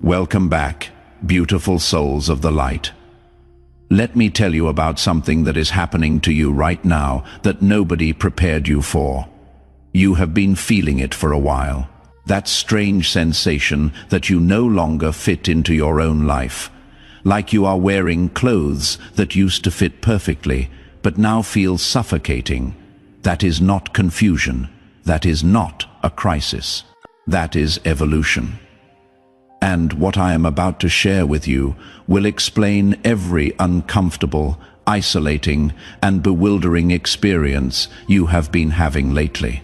Welcome back, beautiful souls of the light. Let me tell you about something that is happening to you right now that nobody prepared you for. You have been feeling it for a while. That strange sensation that you no longer fit into your own life. Like you are wearing clothes that used to fit perfectly, but now feel suffocating. That is not confusion. That is not a crisis. That is evolution. And what I am about to share with you will explain every uncomfortable, isolating, and bewildering experience you have been having lately.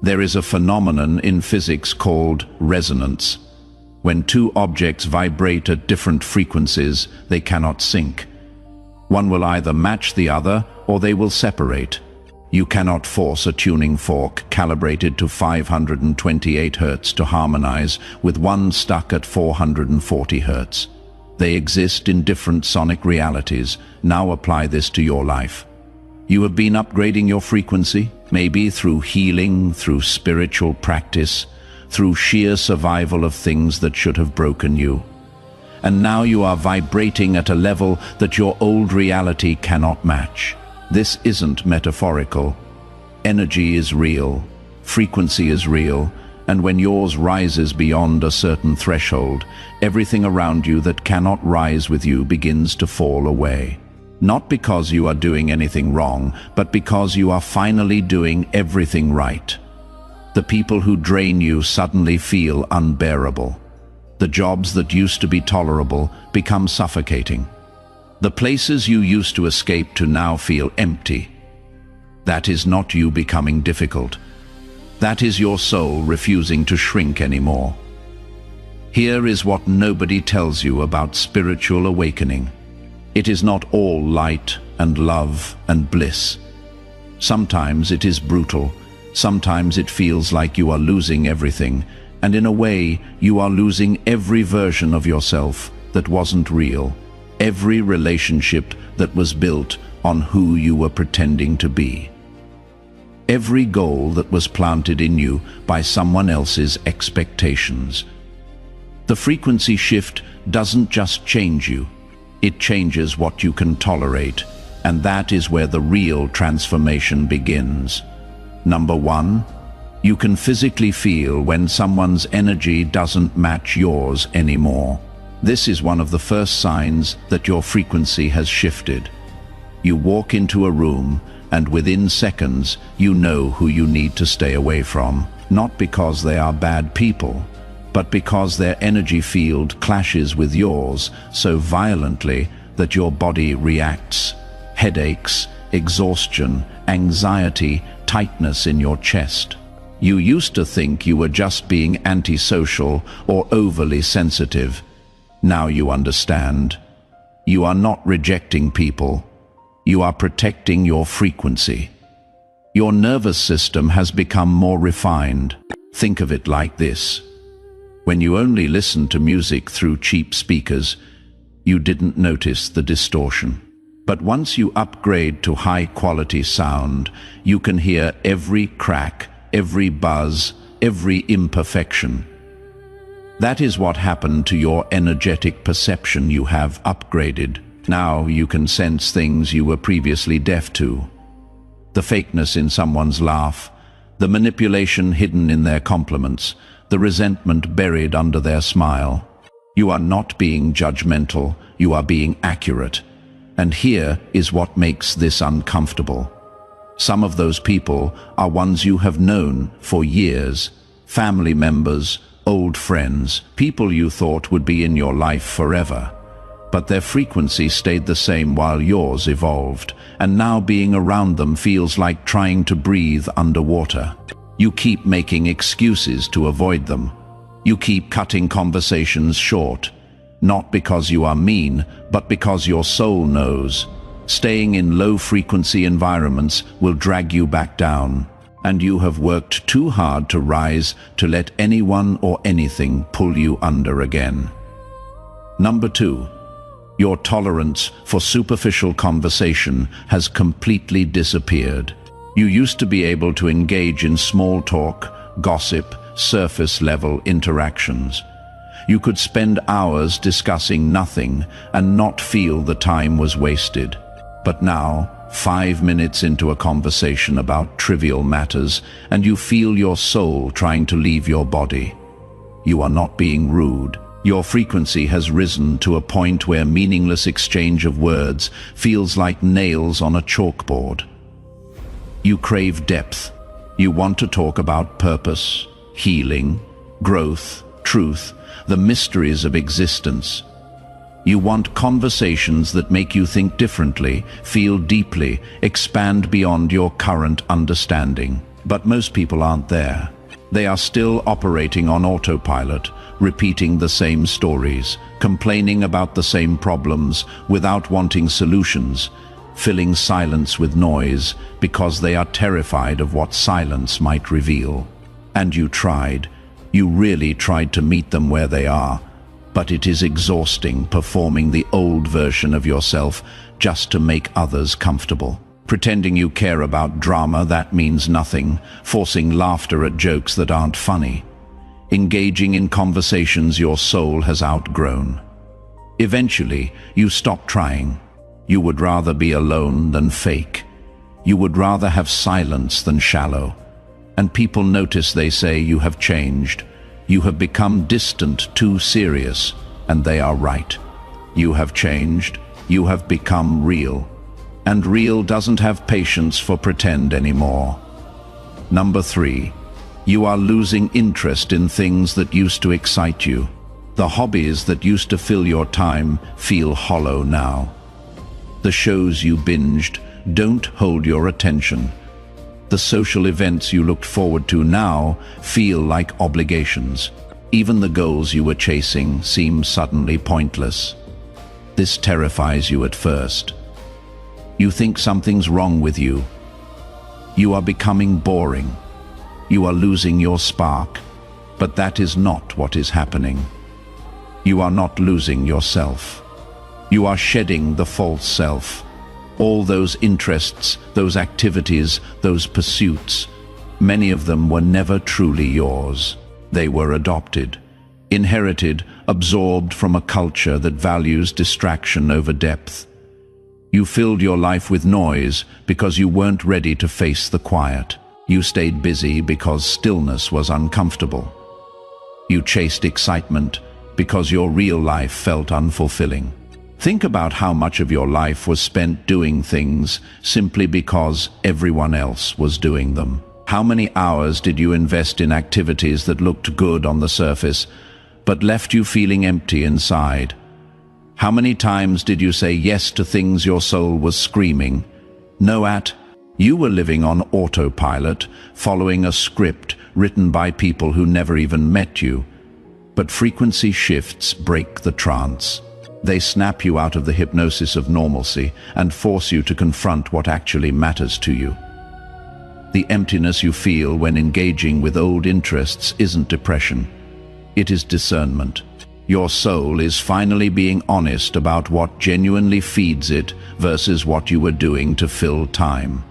There is a phenomenon in physics called resonance. When two objects vibrate at different frequencies, they cannot sync. One will either match the other or they will separate. You cannot force a tuning fork calibrated to 528 Hz to harmonize with one stuck at 440 Hz. They exist in different sonic realities. Now apply this to your life. You have been upgrading your frequency, maybe through healing, through spiritual practice, through sheer survival of things that should have broken you. And now you are vibrating at a level that your old reality cannot match. This isn't metaphorical. Energy is real, frequency is real, and when yours rises beyond a certain threshold, everything around you that cannot rise with you begins to fall away. Not because you are doing anything wrong, but because you are finally doing everything right. The people who drain you suddenly feel unbearable. The jobs that used to be tolerable become suffocating. The places you used to escape to now feel empty. That is not you becoming difficult. That is your soul refusing to shrink anymore. Here is what nobody tells you about spiritual awakening. It is not all light and love and bliss. Sometimes it is brutal. Sometimes it feels like you are losing everything, and in a way, you are losing every version of yourself that wasn't real. Every relationship that was built on who you were pretending to be. Every goal that was planted in you by someone else's expectations. The frequency shift doesn't just change you, it changes what you can tolerate, and that is where the real transformation begins. Number one, you can physically feel when someone's energy doesn't match yours anymore. This is one of the first signs that your frequency has shifted. You walk into a room, and within seconds, you know who you need to stay away from. Not because they are bad people, but because their energy field clashes with yours so violently that your body reacts. Headaches, exhaustion, anxiety, tightness in your chest. You used to think you were just being antisocial or overly sensitive. Now you understand. You are not rejecting people. You are protecting your frequency. Your nervous system has become more refined. Think of it like this. When you only listened to music through cheap speakers, you didn't notice the distortion. But once you upgrade to high-quality sound, you can hear every crack, every buzz, every imperfection. That is what happened to your energetic perception. You have upgraded. Now you can sense things you were previously deaf to. The fakeness in someone's laugh, the manipulation hidden in their compliments, the resentment buried under their smile. You are not being judgmental, you are being accurate. And here is what makes this uncomfortable. Some of those people are ones you have known for years, family members, old friends, people you thought would be in your life forever. But their frequency stayed the same while yours evolved, and now being around them feels like trying to breathe underwater. You keep making excuses to avoid them. You keep cutting conversations short, not because you are mean, but because your soul knows. Staying in low-frequency environments will drag you back down, and you have worked too hard to rise to let anyone or anything pull you under again. Number two, your tolerance for superficial conversation has completely disappeared. You used to be able to engage in small talk, gossip, surface-level interactions. You could spend hours discussing nothing and not feel the time was wasted. But now, 5 minutes into a conversation about trivial matters, and you feel your soul trying to leave your body. You are not being rude. Your frequency has risen to a point where meaningless exchange of words feels like nails on a chalkboard. You crave depth. You want to talk about purpose, healing, growth, truth, the mysteries of existence. You want conversations that make you think differently, feel deeply, expand beyond your current understanding. But most people aren't there. They are still operating on autopilot, repeating the same stories, complaining about the same problems without wanting solutions, filling silence with noise because they are terrified of what silence might reveal. And you tried. You really tried to meet them where they are, but it is exhausting performing the old version of yourself just to make others comfortable. Pretending you care about drama that means nothing, forcing laughter at jokes that aren't funny, engaging in conversations your soul has outgrown. Eventually, you stop trying. You would rather be alone than fake. You would rather have silence than shallow. And people notice, they say you have changed. You have become distant, too serious, and they are right. You have changed. You have become real. And real doesn't have patience for pretend anymore. Number 3, you are losing interest in things that used to excite you. The hobbies that used to fill your time feel hollow now. The shows you binged don't hold your attention. The social events you looked forward to now feel like obligations. Even the goals you were chasing seem suddenly pointless. This terrifies you at first. You think something's wrong with you. You are becoming boring. You are losing your spark. But that is not what is happening. You are not losing yourself. You are shedding the false self. All those interests, those activities, those pursuits, many of them were never truly yours. They were adopted, inherited, absorbed from a culture that values distraction over depth. You filled your life with noise because you weren't ready to face the quiet. You stayed busy because stillness was uncomfortable. You chased excitement because your real life felt unfulfilling. Think about how much of your life was spent doing things simply because everyone else was doing them. How many hours did you invest in activities that looked good on the surface, but left you feeling empty inside? How many times did you say yes to things your soul was screaming no at? You were living on autopilot, following a script written by people who never even met you. But frequency shifts break the trance. They snap you out of the hypnosis of normalcy and force you to confront what actually matters to you. The emptiness you feel when engaging with old interests isn't depression. It is discernment. Your soul is finally being honest about what genuinely feeds it versus what you were doing to fill time.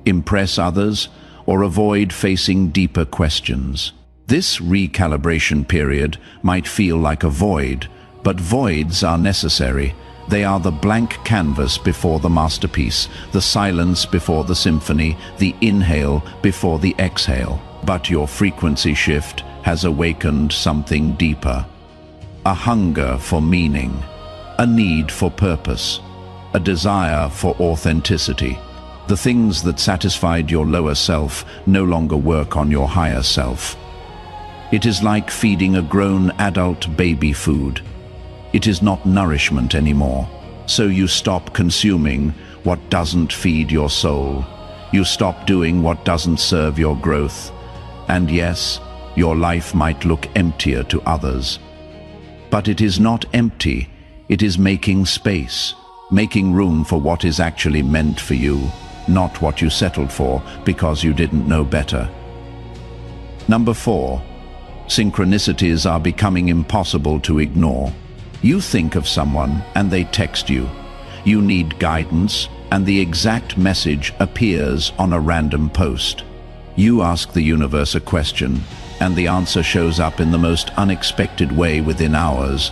Impress others or avoid facing deeper questions. This recalibration period might feel like a void, but voids are necessary. They are the blank canvas before the masterpiece, the silence before the symphony, the inhale before the exhale. But your frequency shift has awakened something deeper. A hunger for meaning, a need for purpose, a desire for authenticity. The things that satisfied your lower self no longer work on your higher self. It is like feeding a grown adult baby food. It is not nourishment anymore. So you stop consuming what doesn't feed your soul. You stop doing what doesn't serve your growth. And yes, your life might look emptier to others. But it is not empty. It is making space, making room for what is actually meant for you, not what you settled for because you didn't know better. Number 4, synchronicities are becoming impossible to ignore. You think of someone and they text you. You need guidance and the exact message appears on a random post. You ask the universe a question, and the answer shows up in the most unexpected way within hours.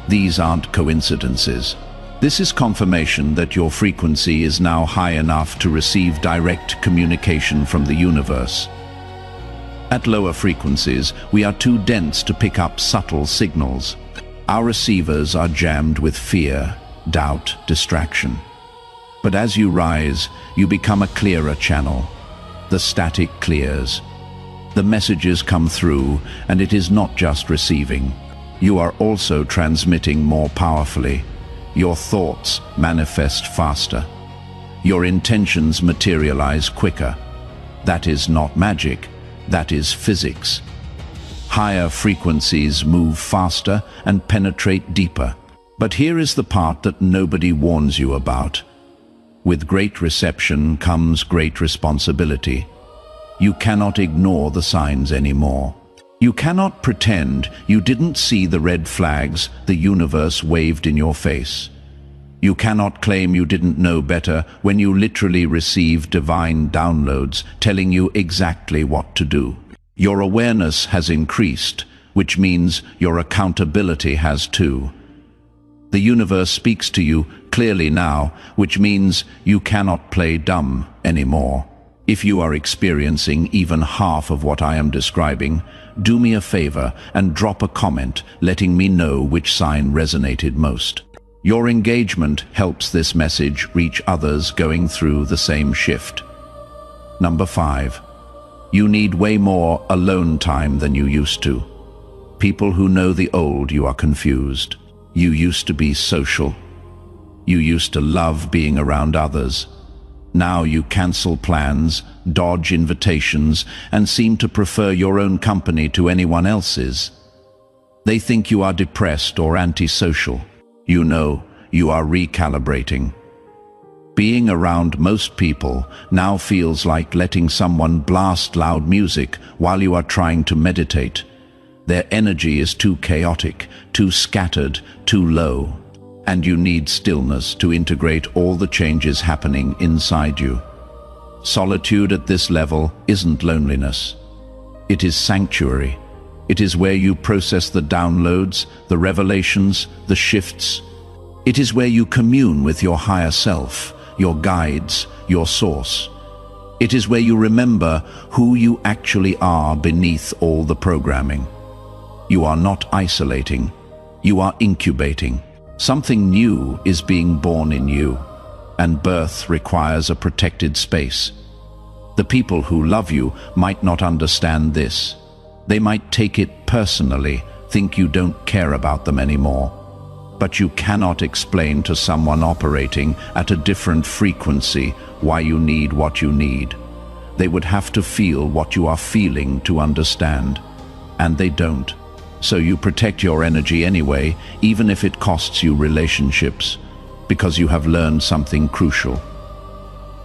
These aren't coincidences. This is confirmation that your frequency is now high enough to receive direct communication from the universe. At lower frequencies, we are too dense to pick up subtle signals. Our receivers are jammed with fear, doubt, distraction. But as you rise, you become a clearer channel. The static clears. The messages come through, and it is not just receiving. You are also transmitting more powerfully. Your thoughts manifest faster. Your intentions materialize quicker. That is not magic, that is physics. Higher frequencies move faster and penetrate deeper. But here is the part that nobody warns you about. With great reception comes great responsibility. You cannot ignore the signs anymore. You cannot pretend you didn't see the red flags the universe waved in your face. You cannot claim you didn't know better when you literally received divine downloads telling you exactly what to do. Your awareness has increased, which means your accountability has too. The universe speaks to you clearly now, which means you cannot play dumb anymore. If you are experiencing even half of what I am describing, do me a favor and drop a comment letting me know which sign resonated most. Your engagement helps this message reach others going through the same shift. Number 5. You need way more alone time than you used to. People who know the old you are confused. You used to be social. You used to love being around others. Now you cancel plans, dodge invitations, and seem to prefer your own company to anyone else's. They think you are depressed or antisocial. You know, you are recalibrating. Being around most people now feels like letting someone blast loud music while you are trying to meditate. Their energy is too chaotic, too scattered, too low, and you need stillness to integrate all the changes happening inside you. Solitude at this level isn't loneliness. It is sanctuary. It is where you process the downloads, the revelations, the shifts. It is where you commune with your higher self, your guides, your source. It is where you remember who you actually are beneath all the programming. You are not isolating. You are incubating. Something new is being born in you, and birth requires a protected space. The people who love you might not understand this. They might take it personally, think you don't care about them anymore. But you cannot explain to someone operating at a different frequency why you need what you need. They would have to feel what you are feeling to understand, and they don't. So you protect your energy anyway, even if it costs you relationships, because you have learned something crucial.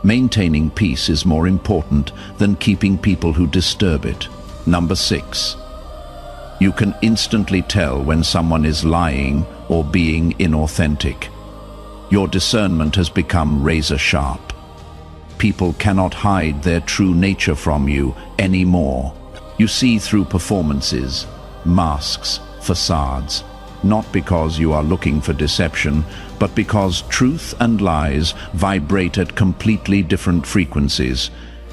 Maintaining peace is more important than keeping people who disturb it. Number 6. You can instantly tell when someone is lying or being inauthentic. Your discernment has become razor sharp. People cannot hide their true nature from you anymore. You see through performances, masks, facades, not because you are looking for deception, but because truth and lies vibrate at completely different frequencies,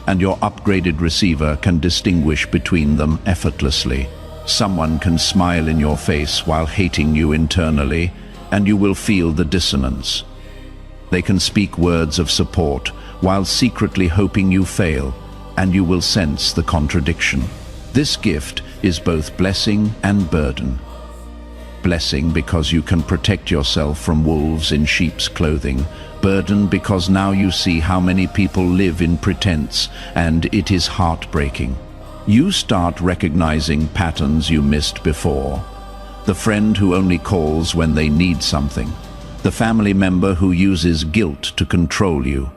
and your upgraded receiver can distinguish between them effortlessly. Someone can smile in your face while hating you internally, and you will feel the dissonance. They can speak words of support while secretly hoping you fail, and you will sense the contradiction. This gift is both blessing and burden. Blessing because you can protect yourself from wolves in sheep's clothing. Burden because now you see how many people live in pretense, and it is heartbreaking. You start recognizing patterns you missed before. The friend who only calls when they need something. The family member who uses guilt to control you.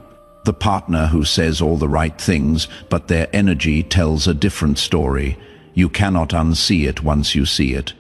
The partner who says all the right things, but their energy tells a different story. You cannot unsee it once you see it.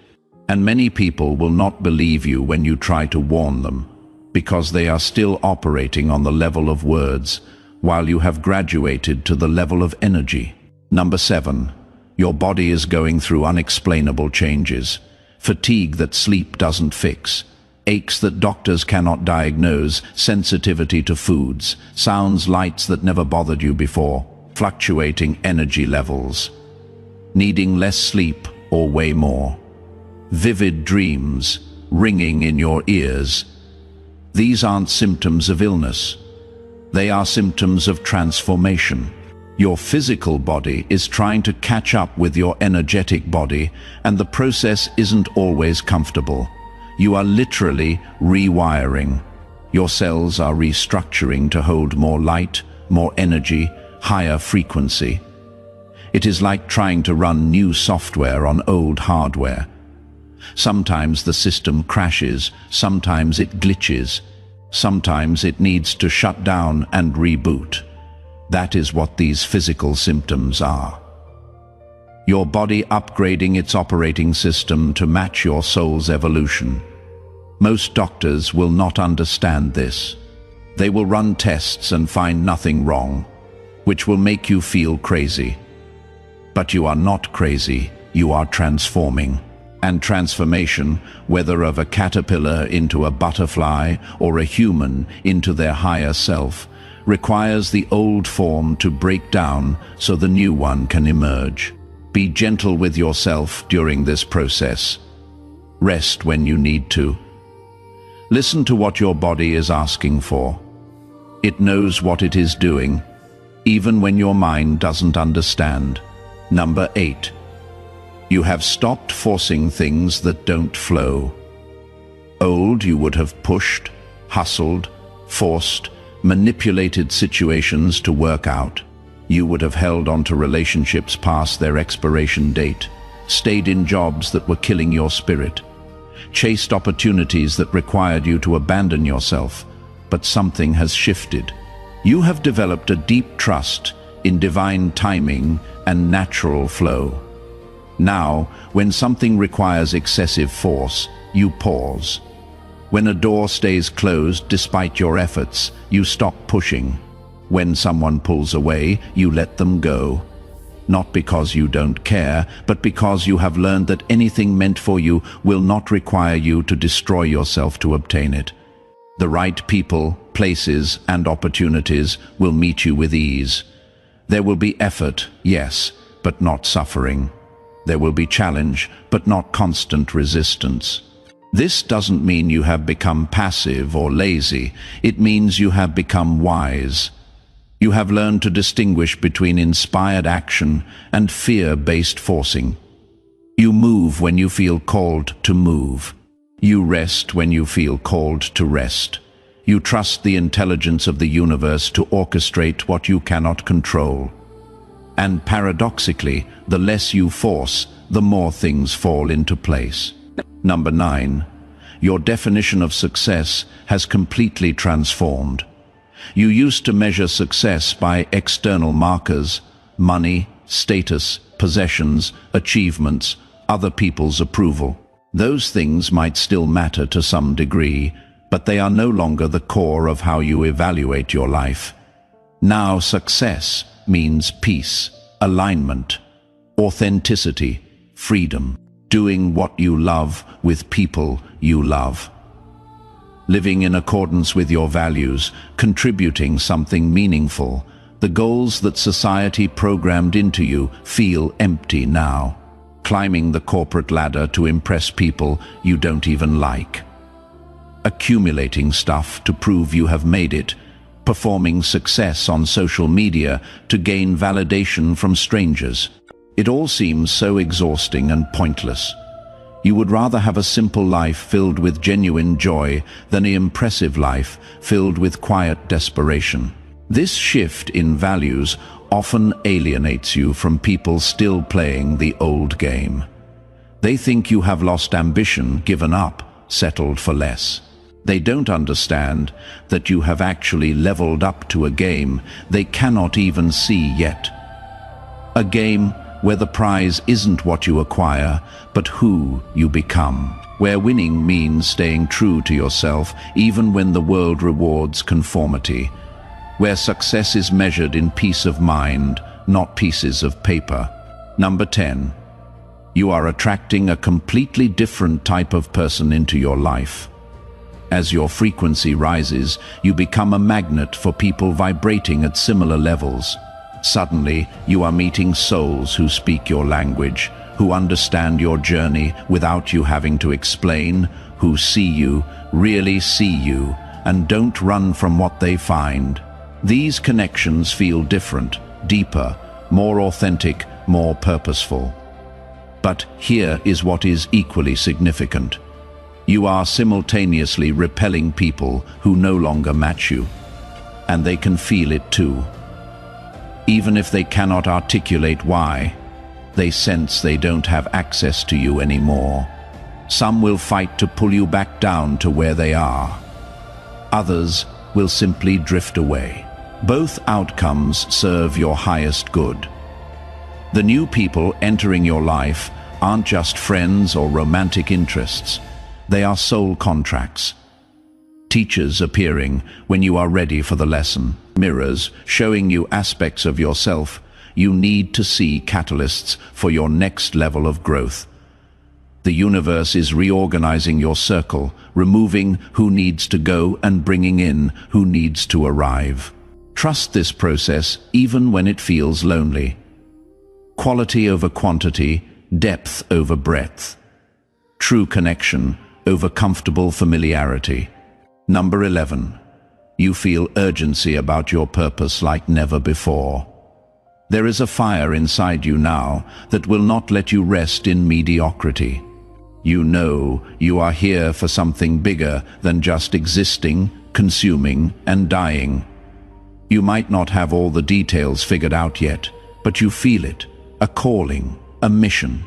And many people will not believe you when you try to warn them, because they are still operating on the level of words, while you have graduated to the level of energy. Number 7. Your body is going through unexplainable changes. Fatigue that sleep doesn't fix. Aches that doctors cannot diagnose. Sensitivity to foods. Sounds, lights that never bothered you before. Fluctuating energy levels. Needing less sleep or way more. Vivid dreams ringing in your ears. These aren't symptoms of illness. They are symptoms of transformation. Your physical body is trying to catch up with your energetic body, and the process isn't always comfortable. You are literally rewiring. Your cells are restructuring to hold more light, more energy, higher frequency. It is like trying to run new software on old hardware. Sometimes the system crashes, sometimes it glitches, sometimes it needs to shut down and reboot. That is what these physical symptoms are. Your body upgrading its operating system to match your soul's evolution. Most doctors will not understand this. They will run tests and find nothing wrong, which will make you feel crazy. But you are not crazy, you are transforming. And transformation, whether of a caterpillar into a butterfly or a human into their higher self, requires the old form to break down so the new one can emerge. Be gentle with yourself during this process. Rest when you need to. Listen to what your body is asking for. It knows what it is doing, even when your mind doesn't understand. Number 8. You have stopped forcing things that don't flow. Old, you would have pushed, hustled, forced, manipulated situations to work out. You would have held on to relationships past their expiration date, stayed in jobs that were killing your spirit, chased opportunities that required you to abandon yourself, but something has shifted. You have developed a deep trust in divine timing and natural flow. Now, when something requires excessive force, you pause. When a door stays closed despite your efforts, you stop pushing. When someone pulls away, you let them go. Not because you don't care, but because you have learned that anything meant for you will not require you to destroy yourself to obtain it. The right people, places, and opportunities will meet you with ease. There will be effort, yes, but not suffering. There will be challenge, but not constant resistance. This doesn't mean you have become passive or lazy. It means you have become wise. You have learned to distinguish between inspired action and fear-based forcing. You move when you feel called to move. You rest when you feel called to rest. You trust the intelligence of the universe to orchestrate what you cannot control. And paradoxically, the less you force, the more things fall into place. Number 9. Your definition of success has completely transformed. You used to measure success by external markers, money, status, possessions, achievements, other people's approval. Those things might still matter to some degree, but they are no longer the core of how you evaluate your life. Now success means peace, alignment, authenticity, freedom, doing what you love with people you love. Living in accordance with your values, contributing something meaningful. The goals that society programmed into you feel empty now. Climbing the corporate ladder to impress people you don't even like. Accumulating stuff to prove you have made it. Performing success on social media to gain validation from strangers. It all seems so exhausting and pointless. You would rather have a simple life filled with genuine joy than an impressive life filled with quiet desperation. This shift in values often alienates you from people still playing the old game. They think you have lost ambition, given up, settled for less. They don't understand that you have actually leveled up to a game they cannot even see yet. A game where the prize isn't what you acquire, but who you become. Where winning means staying true to yourself even when the world rewards conformity. Where success is measured in peace of mind, not pieces of paper. Number 10. You are attracting a completely different type of person into your life. As your frequency rises, you become a magnet for people vibrating at similar levels. Suddenly, you are meeting souls who speak your language, who understand your journey without you having to explain, who see you, really see you, and don't run from what they find. These connections feel different, deeper, more authentic, more purposeful. But here is what is equally significant. You are simultaneously repelling people who no longer match you, and they can feel it too. Even if they cannot articulate why, they sense they don't have access to you anymore. Some will fight to pull you back down to where they are. Others will simply drift away. Both outcomes serve your highest good. The new people entering your life aren't just friends or romantic interests. They are soul contracts. Teachers appearing when you are ready for the lesson. Mirrors showing you aspects of yourself you need to see, catalysts for your next level of growth. The universe is reorganizing your circle, removing who needs to go and bringing in who needs to arrive. Trust this process even when it feels lonely. Quality over quantity, depth over breadth. True connection over comfortable familiarity. Number 11. You feel urgency about your purpose like never before. There is a fire inside you now that will not let you rest in mediocrity. You know you are here for something bigger than just existing, consuming, and dying. You might not have all the details figured out yet, but you feel it, a calling, a mission,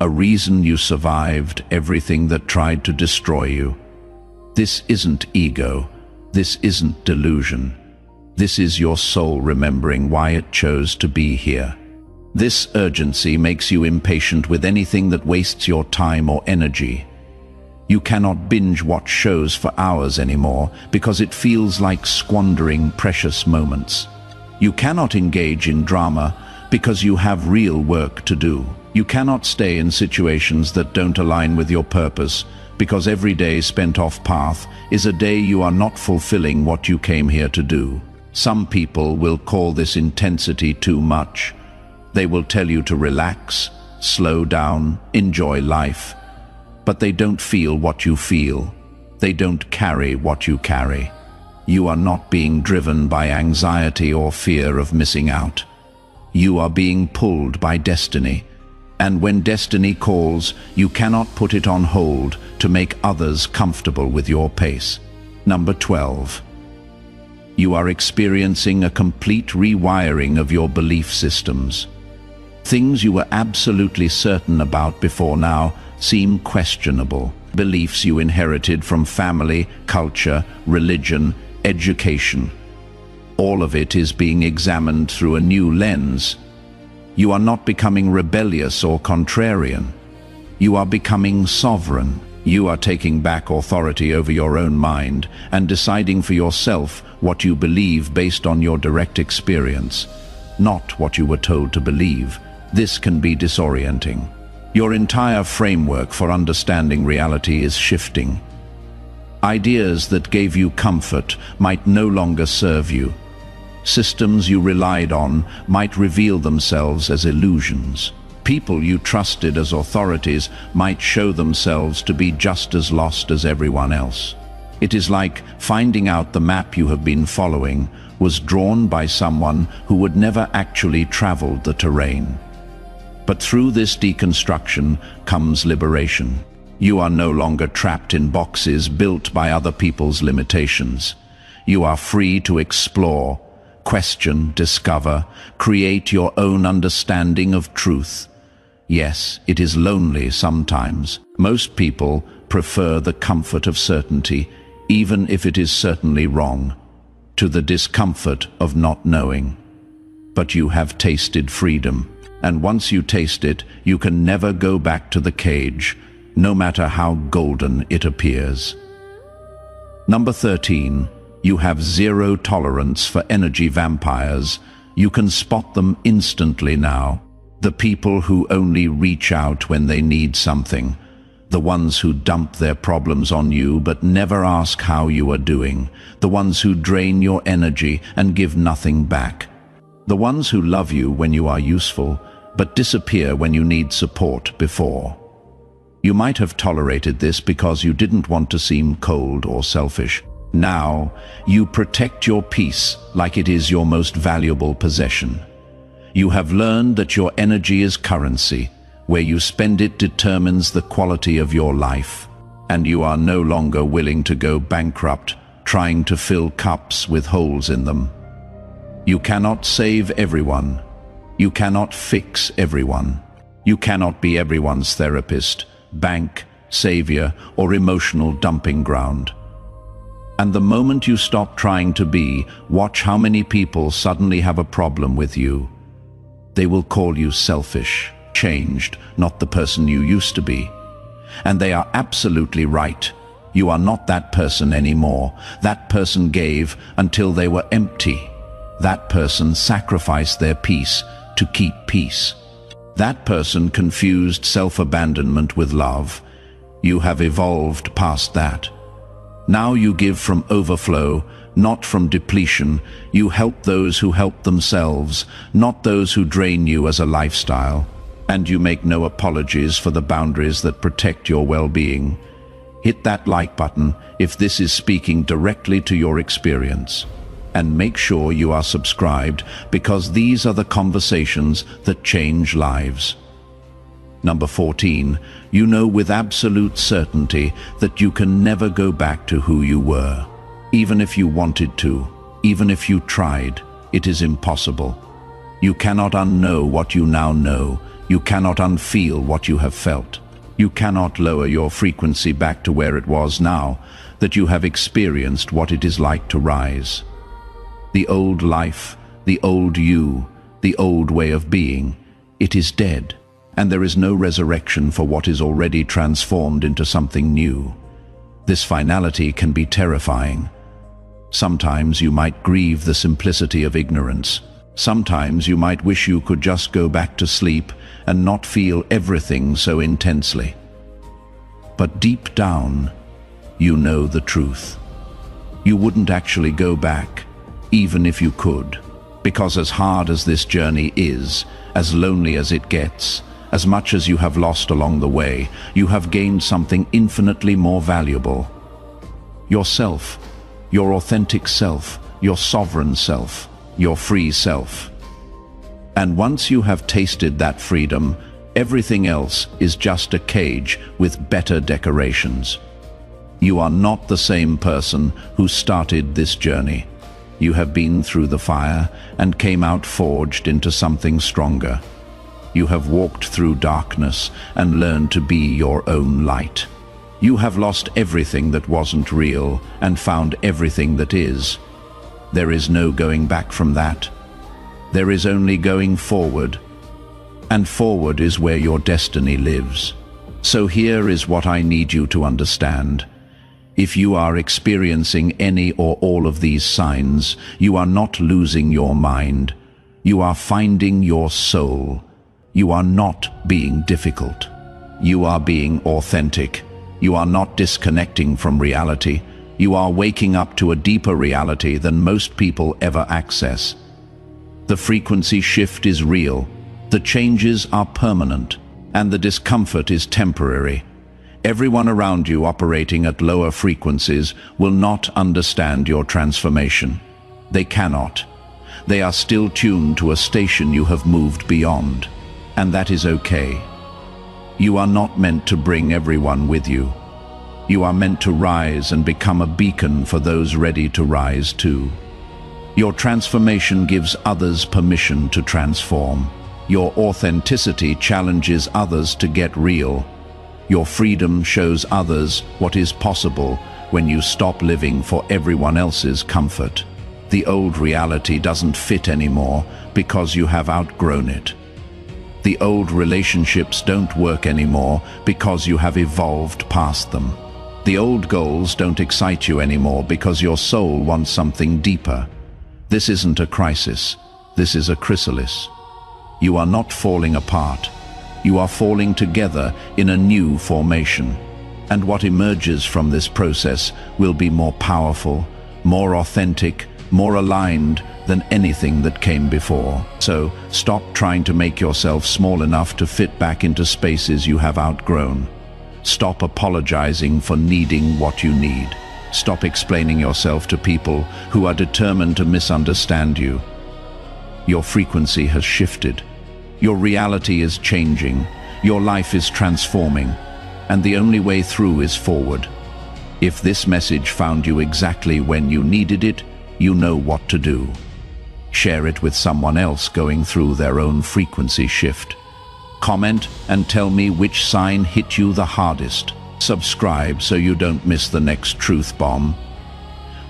a reason you survived everything that tried to destroy you. This isn't ego, this isn't delusion. This is your soul remembering why it chose to be here. This urgency makes you impatient with anything that wastes your time or energy. You cannot binge watch shows for hours anymore because it feels like squandering precious moments. You cannot engage in drama because you have real work to do. You cannot stay in situations that don't align with your purpose because every day spent off path is a day you are not fulfilling what you came here to do. Some people will call this intensity too much. They will tell you to relax, slow down, enjoy life. But they don't feel what you feel. They don't carry what you carry. You are not being driven by anxiety or fear of missing out. You are being pulled by destiny. And when destiny calls, you cannot put it on hold to make others comfortable with your pace. Number 12. You are experiencing a complete rewiring of your belief systems. Things you were absolutely certain about before now seem questionable. Beliefs you inherited from family, culture, religion, education. All of it is being examined through a new lens. You are not becoming rebellious or contrarian. You are becoming sovereign. You are taking back authority over your own mind and deciding for yourself what you believe based on your direct experience, not what you were told to believe. This can be disorienting. Your entire framework for understanding reality is shifting. Ideas that gave you comfort might no longer serve you. Systems you relied on might reveal themselves as illusions. People you trusted as authorities might show themselves to be just as lost as everyone else. It is like finding out the map you have been following was drawn by someone who had never actually traveled the terrain. But through this deconstruction comes liberation. You are no longer trapped in boxes built by other people's limitations. You are free to explore, question, discover, create your own understanding of truth. Yes, it is lonely sometimes. Most people prefer the comfort of certainty, even if it is certainly wrong, to the discomfort of not knowing. But you have tasted freedom, and once you taste it, you can never go back to the cage, no matter how golden it appears. Number 13. You have zero tolerance for energy vampires. You can spot them instantly now. The people who only reach out when they need something. The ones who dump their problems on you but never ask how you are doing. The ones who drain your energy and give nothing back. The ones who love you when you are useful, but disappear when you need support before. You might have tolerated this because you didn't want to seem cold or selfish. Now, you protect your peace like it is your most valuable possession. You have learned that your energy is currency. Where you spend it determines the quality of your life, and you are no longer willing to go bankrupt trying to fill cups with holes in them. You cannot save everyone. You cannot fix everyone. You cannot be everyone's therapist, bank, savior, or emotional dumping ground. And the moment you stop trying to be, watch how many people suddenly have a problem with you. They will call you selfish, changed, not the person you used to be. And they are absolutely right. You are not that person anymore. That person gave until they were empty. That person sacrificed their peace to keep peace. That person confused self-abandonment with love. You have evolved past that. Now you give from overflow, not from depletion. You help those who help themselves, not those who drain you as a lifestyle. And you make no apologies for the boundaries that protect your well-being. Hit that like button if this is speaking directly to your experience. And make sure you are subscribed, because these are the conversations that change lives. Number 14, you know with absolute certainty that you can never go back to who you were. Even if you wanted to, even if you tried, it is impossible. You cannot unknow what you now know. You cannot unfeel what you have felt. You cannot lower your frequency back to where it was now that you have experienced what it is like to rise. The old life, the old you, the old way of being, it is dead, and there is no resurrection for what is already transformed into something new. This finality can be terrifying. Sometimes you might grieve the simplicity of ignorance. Sometimes you might wish you could just go back to sleep and not feel everything so intensely. But deep down, you know the truth. You wouldn't actually go back, even if you could, because as hard as this journey is, as lonely as it gets, as much as you have lost along the way, you have gained something infinitely more valuable. Yourself, your authentic self, your sovereign self, your free self. And once you have tasted that freedom, everything else is just a cage with better decorations. You are not the same person who started this journey. You have been through the fire and came out forged into something stronger. You have walked through darkness and learned to be your own light. You have lost everything that wasn't real and found everything that is. There is no going back from that. There is only going forward. And forward is where your destiny lives. So here is what I need you to understand. If you are experiencing any or all of these signs, you are not losing your mind. You are finding your soul. You are not being difficult. You are being authentic. You are not disconnecting from reality. You are waking up to a deeper reality than most people ever access. The frequency shift is real, the changes are permanent, and the discomfort is temporary. Everyone around you operating at lower frequencies will not understand your transformation. They cannot. They are still tuned to a station you have moved beyond, and that is okay. You are not meant to bring everyone with you. You are meant to rise and become a beacon for those ready to rise too. Your transformation gives others permission to transform. Your authenticity challenges others to get real. Your freedom shows others what is possible when you stop living for everyone else's comfort. The old reality doesn't fit anymore because you have outgrown it. The old relationships don't work anymore because you have evolved past them. The old goals don't excite you anymore because your soul wants something deeper. This isn't a crisis. This is a chrysalis. You are not falling apart. You are falling together in a new formation. And what emerges from this process will be more powerful, more authentic, more aligned than anything that came before. So, stop trying to make yourself small enough to fit back into spaces you have outgrown. Stop apologizing for needing what you need. Stop explaining yourself to people who are determined to misunderstand you. Your frequency has shifted. Your reality is changing. Your life is transforming. And the only way through is forward. If this message found you exactly when you needed it, you know what to do. Share it with someone else going through their own frequency shift. Comment and tell me which sign hit you the hardest. Subscribe so you don't miss the next truth bomb.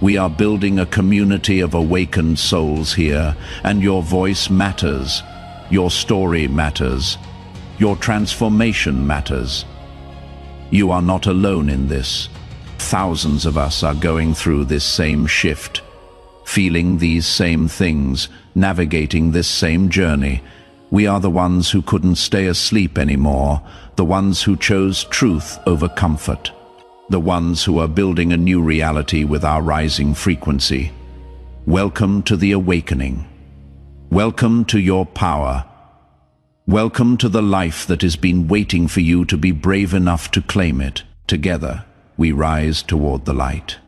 We are building a community of awakened souls here, and your voice matters. Your story matters. Your transformation matters. You are not alone in this. Thousands of us are going through this same shift, feeling these same things, navigating this same journey. We are the ones who couldn't stay asleep anymore, the ones who chose truth over comfort, the ones who are building a new reality with our rising frequency. Welcome to the awakening. Welcome to your power. Welcome to the life that has been waiting for you to be brave enough to claim it. Together, we rise toward the light.